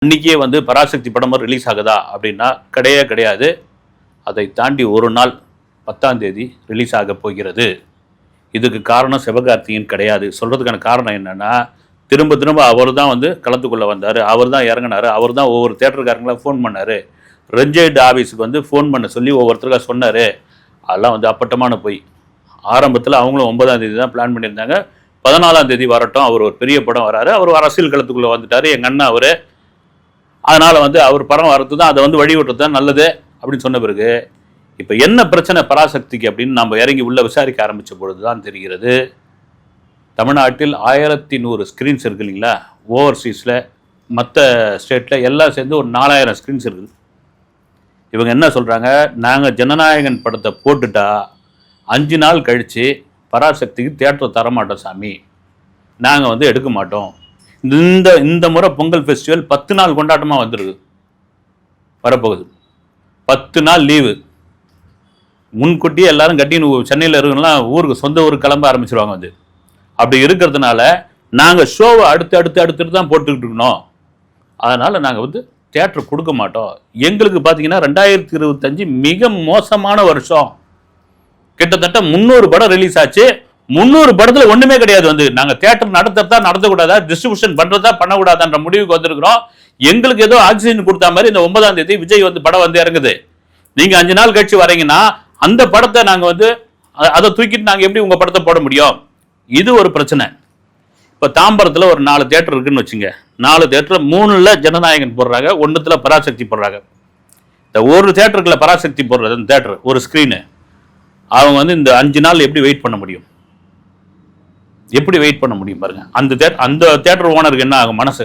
இன்னைக்கே வந்து பராசக்தி படம் ரிலீஸ் ஆகுதா அப்படின்னா கிடையாது. அதை தாண்டி ஒரு நாள் 10ஆம் தேதி ரிலீஸ் ஆக போகிறது. இதுக்கு காரணம் சிவகார்த்திகேயன் கிடையாது. சொல்கிறதுக்கான காரணம் என்னென்னா, திரும்ப அவர் தான் வந்து களத்துக்குள்ளே வந்தார், அவர் தான் இறங்கினார், அவர் தான் ஒவ்வொரு தேட்டருக்காரங்களாம் ஃபோன் பண்ணார், ரெஞ்சைட் ஆஃபீஸுக்கு வந்து ஃபோன் பண்ண சொல்லி ஒவ்வொருத்தருக்காக சொன்னார். அதெல்லாம் வந்து அப்பட்டமான போய். ஆரம்பத்தில் அவங்களும் 9ஆம் தேதி தான் பிளான் பண்ணியிருந்தாங்க. 14ஆம் தேதி வரட்டும், அவர் ஒரு பெரிய படம் வராரு, அவர் அரசியல் களத்துக்குள்ளே வந்துட்டார், எங்கள் அண்ணா அவர். அதனால் வந்து அவர் படம் வரது தான், அதை வந்து வழிவிட்டுறது தான் நல்லது அப்படின்னு சொன்ன பிறகு இப்போ என்ன பிரச்சனை பராசக்திக்கு அப்படின்னு நம்ம இறங்கி உள்ள விசாரிக்க ஆரம்பித்த பொழுது தான் தெரிகிறது. தமிழ்நாட்டில் 1100 ஸ்க்ரீன்ஸ் இருக்கு இல்லைங்களா, ஓவர்சீஸில் மற்ற ஸ்டேட்டில் எல்லாம் சேர்ந்து ஒரு 4000 ஸ்க்ரீன்ஸ் இருக்குது. இவங்க என்ன சொல்கிறாங்க, நாங்கள் ஜனநாயகன் படத்தை போட்டுட்டா 5 நாள் கழித்து பராசக்திக்கு தியேட்டர் தரமாட்டோம் சாமி, நாங்கள் வந்து எடுக்க மாட்டோம். இந்த முறை பொங்கல் ஃபெஸ்டிவல் 10 நாள் கொண்டாட்டமாக வந்துருக்கு, வரப்போகுது. 10 நாள் லீவு. முன்கூட்டியே எல்லாரும் கட்டின்னு சென்னையில் இருக்கணும்லாம் ஊருக்கு சொந்த ஊருக்கு கிளம்ப ஆரம்பிச்சிருவாங்க. வந்து அப்படி இருக்கிறதுனால நாங்கள் ஷோவை அடுத்து தான் போட்டுக்கிட்டு இருக்கணும். அதனால் நாங்கள் வந்து தியேட்டர் கொடுக்க மாட்டோம். எங்களுக்கு பார்த்தீங்கன்னா 2025 மிக மோசமான வருஷம். கிட்டத்தட்ட 300 படம் ரிலீஸ் ஆச்சு. 300 படத்தில் ஒன்றுமே கிடையாது. வந்து நாங்கள் தியேட்டர் நடத்துறதா நடத்தக்கூடாதா, டிஸ்ட்ரிபியூஷன் பண்ணுறதா பண்ணக்கூடாதான்ற முடிவுக்கு வந்திருக்கிறோம். எங்களுக்கு ஏதோ ஆக்சிஜன் கொடுத்தா மாதிரி இந்த 9ஆம் தேதி விஜய் வந்து படம் வந்து இறங்குது. நீங்கள் 5 நாள் கழிச்சு வரீங்கன்னா அந்த படத்தை நாங்கள் வந்து அதை தூக்கிட்டு நாங்கள் எப்படி உங்கள் படத்தை போட முடியும்? இது ஒரு பிரச்சனை. இப்போ தாம்பரத்தில் ஒரு 4 தியேட்டர் இருக்குன்னு வச்சுங்க. 4 தியேட்டர் 3ல் ஜனநாயகன் போடுறாங்க, 1ல் பராசக்தி போடுறாங்க. இந்த ஒரு தியேட்டருக்குள்ள பராசக்தி போடுறது அந்த தியேட்டர் ஒரு ஸ்க்ரீனு, அவங்க வந்து இந்த 5 நாள் எப்படி வெயிட் பண்ண முடியும்? எப்படி வெயிட் பண்ண முடியும் பாருங்க. அந்த தியேட்டர் ஓனருக்கு என்ன ஆகும் மனசு?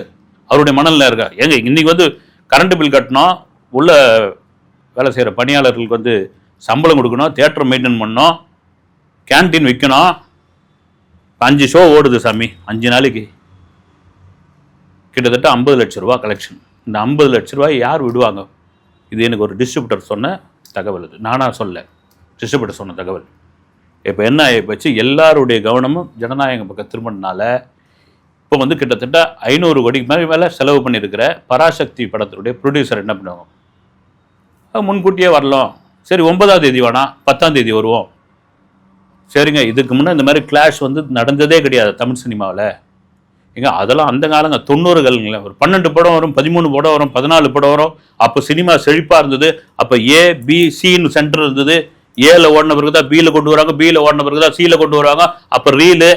அவருடைய மனநிலை இருக்கா? ஏங்க இன்னைக்கு வந்து கரண்ட் பில் கட்டணும், உள்ள வேலை செய்கிற பணியாளர்களுக்கு வந்து சம்பளம் கொடுக்கணும், தியேட்டர் மெயின்டைன் பண்ணணும், கேன்டீன் விற்கணும். 5 ஷோ ஓடுது சாமி 5 நாளைக்கு, கிட்டத்தட்ட 50 லட்ச ரூபா கலெக்ஷன். இந்த 50 லட்ச ரூபாய் யார் விடுவாங்க? இது எனக்கு ஒரு டிஸ்ட்ரிபியூட்டர் சொன்ன தகவல். இது நானாக சொல்ல, டிஸ்ட்ரிபியூட்டர் சொன்ன தகவல். இப்போ என்ன ஆகிப்போச்சு, எல்லாருடைய கவனமும் ஜனநாயகம் பக்கம் திரும்பினால இப்போ வந்து கிட்டத்தட்ட 500 கோடிக்கு மேலே செலவு பண்ணியிருக்கிற பராசக்தி படத்தினுடைய ப்ரொடியூசர் என்ன பண்ணுவாங்க, முன்கூட்டியே வரலாம், சரி 9ஆம் தேதி வேணாம் 10ஆம் தேதி வருவோம். சரிங்க, இதுக்கு முன்னே இந்த மாதிரி கிளாஷ் வந்து நடந்ததே கிடையாது தமிழ் சினிமாவில். ஏங்க அதெல்லாம் அந்த காலங்க 90களில் ஒரு 12 படம் வரும், 13 படம் வரும், 14 படம் வரும். அப்போ சினிமா செழிப்பாக இருந்தது. அப்போ ABC சென்டர் இருந்தது. ஏல ஓடின பிறகு தான் பியில் கொண்டு வராங்க, பியில் ஓடின பிறகு தான் சியில் கொண்டு வருவாங்க. அப்போ ரீலு